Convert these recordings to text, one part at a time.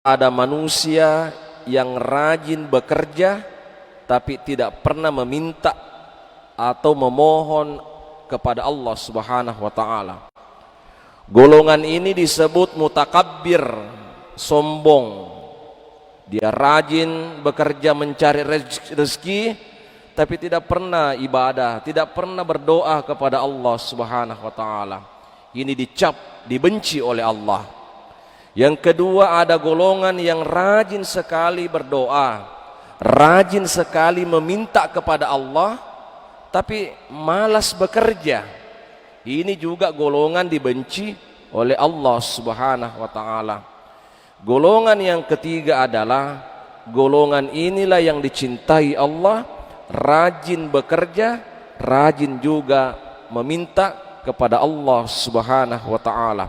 Ada manusia yang rajin bekerja tapi tidak pernah meminta atau memohon kepada Allah Subhanahu wa taala. Golongan ini disebut mutakabbir, sombong. Dia rajin bekerja mencari rezeki tapi tidak pernah ibadah, tidak pernah berdoa kepada Allah Subhanahu wa taala. Ini dicap, dibenci oleh Allah. Yang kedua, ada golongan yang rajin sekali berdoa, rajin sekali meminta kepada Allah, tapi malas bekerja. Ini juga golongan dibenci oleh Allah Subhanahu wa taala. Golongan yang ketiga adalah golongan inilah yang dicintai Allah, rajin bekerja, rajin juga meminta kepada Allah Subhanahu wa taala.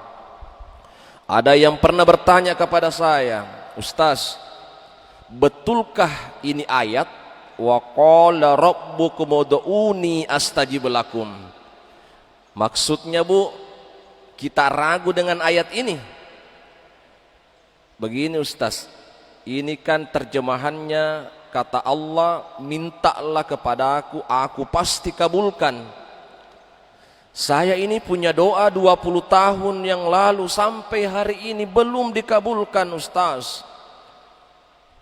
Ada yang pernah bertanya kepada saya, Ustaz, betulkah ini ayat wa qala rabbukum ud'uni astajib lakum? Maksudnya Bu, kita ragu dengan ayat ini. Begini Ustaz, ini kan terjemahannya kata Allah, mintalah kepada aku pasti kabulkan. Saya ini punya doa 20 tahun yang lalu sampai hari ini belum dikabulkan Ustaz.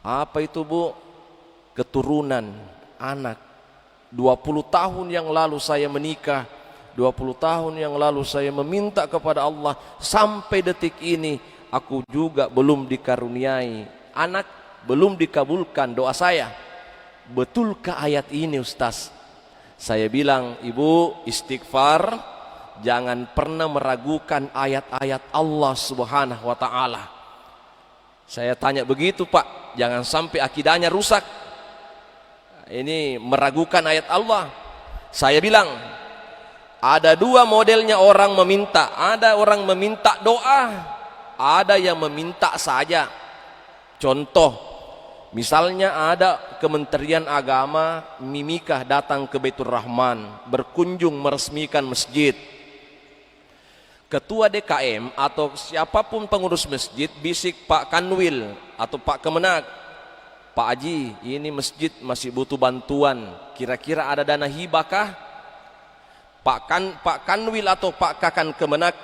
Apa itu Bu? Keturunan, anak. 20 tahun yang lalu saya menikah, 20 tahun yang lalu saya meminta kepada Allah, sampai detik ini aku juga belum dikaruniai anak, belum dikabulkan doa saya. Betulkah ayat ini Ustaz? Saya bilang, Ibu istighfar, jangan pernah meragukan ayat-ayat Allah Subhanahu wa taala. Saya tanya begitu Pak, jangan sampai akidahnya rusak. Ini meragukan ayat Allah. Saya bilang, ada dua modelnya orang meminta. Ada orang meminta doa, ada yang meminta saja. Contoh, misalnya ada Kementerian Agama Mimikah datang ke Baitur Rahman, berkunjung meresmikan masjid. Ketua DKM atau siapapun pengurus masjid bisik Pak Kanwil atau Pak Kemenak, Pak Haji, ini masjid masih butuh bantuan, kira-kira ada dana hibahkah? Pak Kanwil atau Pak Kakan Kemenak,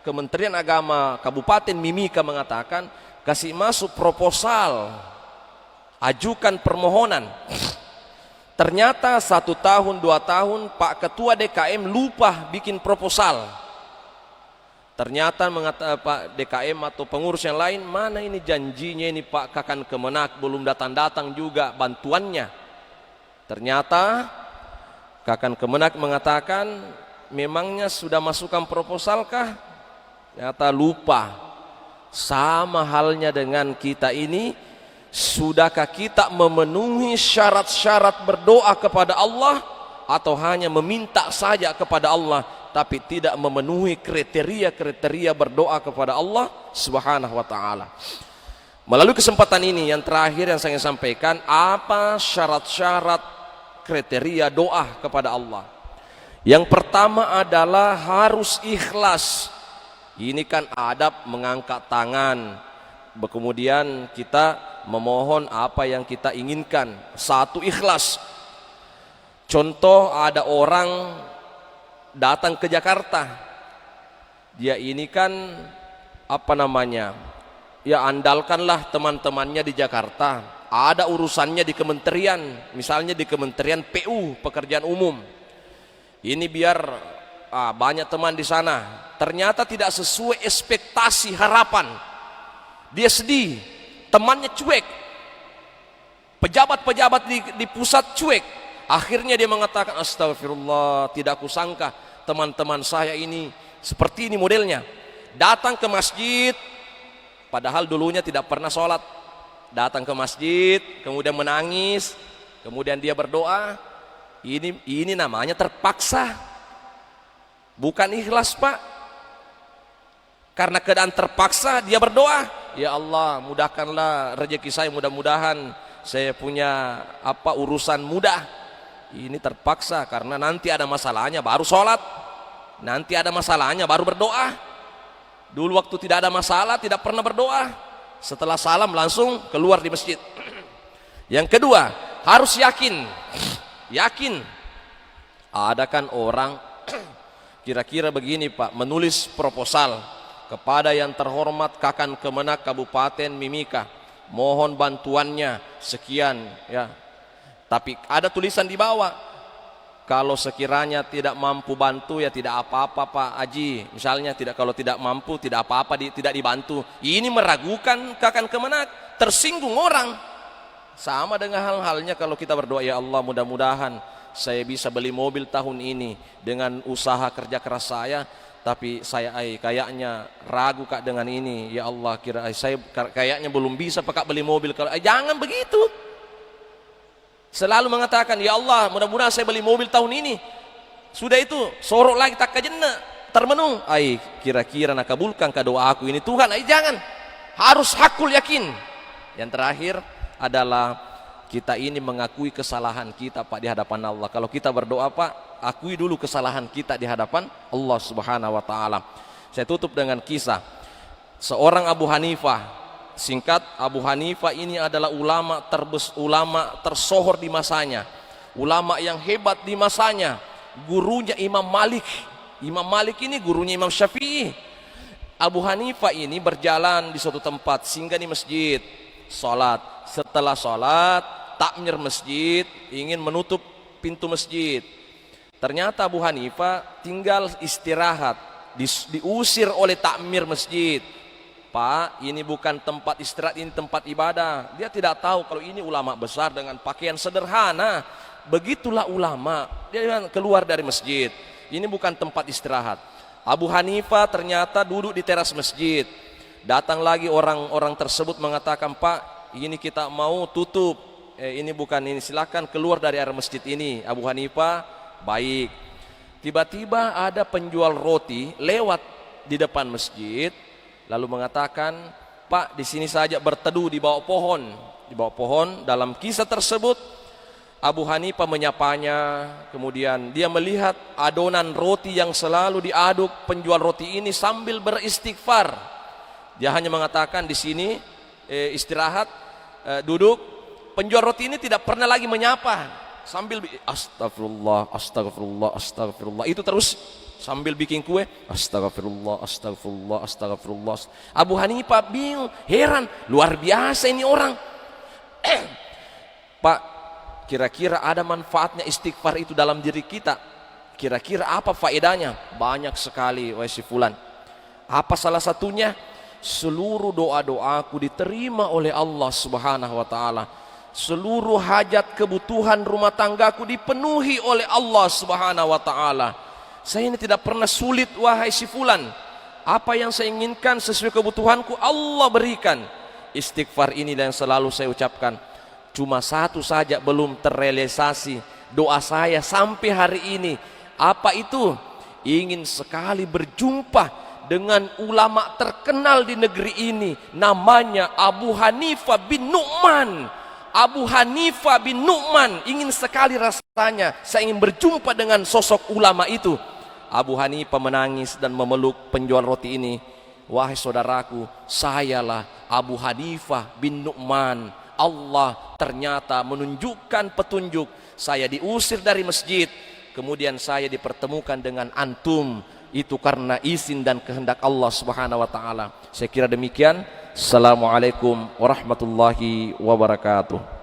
Kementerian Agama Kabupaten Mimika mengatakan, kasih masuk proposal, ajukan permohonan. Ternyata 1 tahun 2 tahun Pak Ketua DKM lupa bikin proposal. Ternyata Pak DKM atau pengurus yang lain, mana ini janjinya ini Pak Kakan Kemenak belum datang-datang juga bantuannya. Ternyata Kakan Kemenak mengatakan, memangnya sudah masukkan proposal kah? Ternyata lupa. Sama halnya dengan kita ini, sudahkah kita memenuhi syarat-syarat berdoa kepada Allah, atau hanya meminta saja kepada Allah tapi tidak memenuhi kriteria-kriteria berdoa kepada Allah Subhanahu wa taala. Melalui kesempatan ini yang terakhir yang saya sampaikan, apa syarat-syarat kriteria doa kepada Allah? Yang pertama adalah harus ikhlas. Ini kan adab mengangkat tangan, kemudian kita memohon apa yang kita inginkan. Satu, ikhlas. Contoh, ada orang datang ke Jakarta, dia ini kan ya andalkanlah teman-temannya di Jakarta, ada urusannya di kementerian, misalnya di Kementerian PU, Pekerjaan Umum. Ini biar banyak teman di sana. Ternyata tidak sesuai ekspektasi harapan. Dia sedih, temannya cuek, pejabat-pejabat di pusat cuek. Akhirnya dia mengatakan, astagfirullah, tidak kusangka teman-teman saya ini seperti ini modelnya. Datang ke masjid, padahal dulunya tidak pernah sholat. Datang ke masjid, kemudian menangis, kemudian dia berdoa. Ini namanya terpaksa, bukan ikhlas Pak. Karena keadaan terpaksa dia berdoa, ya Allah mudahkanlah rezeki saya, mudah-mudahan saya punya urusan mudah. Ini terpaksa, karena nanti ada masalahnya baru sholat, nanti ada masalahnya baru berdoa. Dulu waktu tidak ada masalah tidak pernah berdoa. Setelah salam langsung keluar di masjid. Yang kedua, harus yakin. Yakin. Ada kan orang kira-kira begini Pak, menulis proposal kepada yang terhormat Kakan Kemenak Kabupaten Mimika, mohon bantuannya sekian ya. Tapi ada tulisan di bawah, kalau sekiranya tidak mampu bantu ya tidak apa-apa Pak Haji. Misalnya kalau tidak mampu tidak apa-apa, tidak dibantu. Ini meragukan Kakan Kemenak, tersinggung orang. Sama dengan hal-halnya kalau kita berdoa, ya Allah mudah-mudahan saya bisa beli mobil tahun ini dengan usaha kerja keras saya, tapi saya kayaknya ragu Kak dengan ini. Ya Allah, saya kayaknya belum bisa Pak beli mobil. Jangan begitu. Selalu mengatakan, ya Allah mudah-mudahan saya beli mobil tahun ini. Sudah itu, sorok lagi tak kajena, termenung. Kira-kira nak kabulkan ke doa aku ini Tuhan. Jangan. Harus hakul yakin. Yang terakhir adalah kita ini mengakui kesalahan kita Pak di hadapan Allah. Kalau kita berdoa Pak, akui dulu kesalahan kita di hadapan Allah Subhanahu wa taala. Saya tutup dengan kisah seorang Abu Hanifah. Singkat, Abu Hanifah ini adalah ulama tersohor di masanya, ulama yang hebat di masanya. Gurunya Imam Malik. Imam Malik ini gurunya Imam Syafi'i. Abu Hanifah ini berjalan di suatu tempat, singgah di masjid, sholat. Setelah sholat, takmir masjid, ingin menutup pintu masjid. Ternyata Abu Hanifah tinggal istirahat, diusir oleh takmir masjid. Pak, ini bukan tempat istirahat, ini tempat ibadah. Dia tidak tahu kalau ini ulama besar dengan pakaian sederhana. Begitulah ulama. Dia keluar dari masjid. Ini bukan tempat istirahat. Abu Hanifah ternyata duduk di teras masjid. Datang lagi orang-orang tersebut mengatakan, Pak, ini kita mau tutup. Ini bukan ini, silakan keluar dari area masjid ini. Abu Hanifah, baik. Tiba-tiba ada penjual roti lewat di depan masjid, lalu mengatakan, Pak, di sini saja berteduh di bawah pohon. Di bawah pohon. Dalam kisah tersebut, Abu Hanifah menyapanya. Kemudian dia melihat adonan roti yang selalu diaduk penjual roti ini sambil beristighfar. Dia hanya mengatakan di sini istirahat, duduk. Penjual roti ini tidak pernah lagi menyapa, sambil astagfirullah, astagfirullah, astagfirullah. Itu terus sambil bikin kue, astagfirullah, astagfirullah, astagfirullah. Abu Hanifah bingung, heran, luar biasa ini orang. Pak, kira-kira ada manfaatnya istighfar itu dalam diri kita? Kira-kira apa faedahnya? Banyak sekali, wahai si fulan. Apa salah satunya? Seluruh doa-doaku diterima oleh Allah Subhanahu wa taala. Seluruh hajat kebutuhan rumah tanggaku dipenuhi oleh Allah Subhanahu wa taala. Saya ini tidak pernah sulit, wahai si fulan. Apa yang saya inginkan sesuai kebutuhanku Allah berikan. Istighfar ini yang selalu saya ucapkan. Cuma satu saja belum terrealisasi doa saya sampai hari ini. Apa itu? Ingin sekali berjumpa dengan ulama terkenal di negeri ini, namanya Abu Hanifah bin Nu'man. Abu Hanifah bin Nu'man, ingin sekali rasanya saya ingin berjumpa dengan sosok ulama itu. Abu Hanifah menangis dan memeluk penjual roti ini. Wahai saudaraku, sayalah Abu Hanifah bin Nu'man. Allah ternyata menunjukkan petunjuk. Saya diusir dari masjid, kemudian saya dipertemukan dengan antum. Itu karena izin dan kehendak Allah Subhanahu wa taala. Saya kira demikian. Assalamualaikum warahmatullahi wabarakatuh.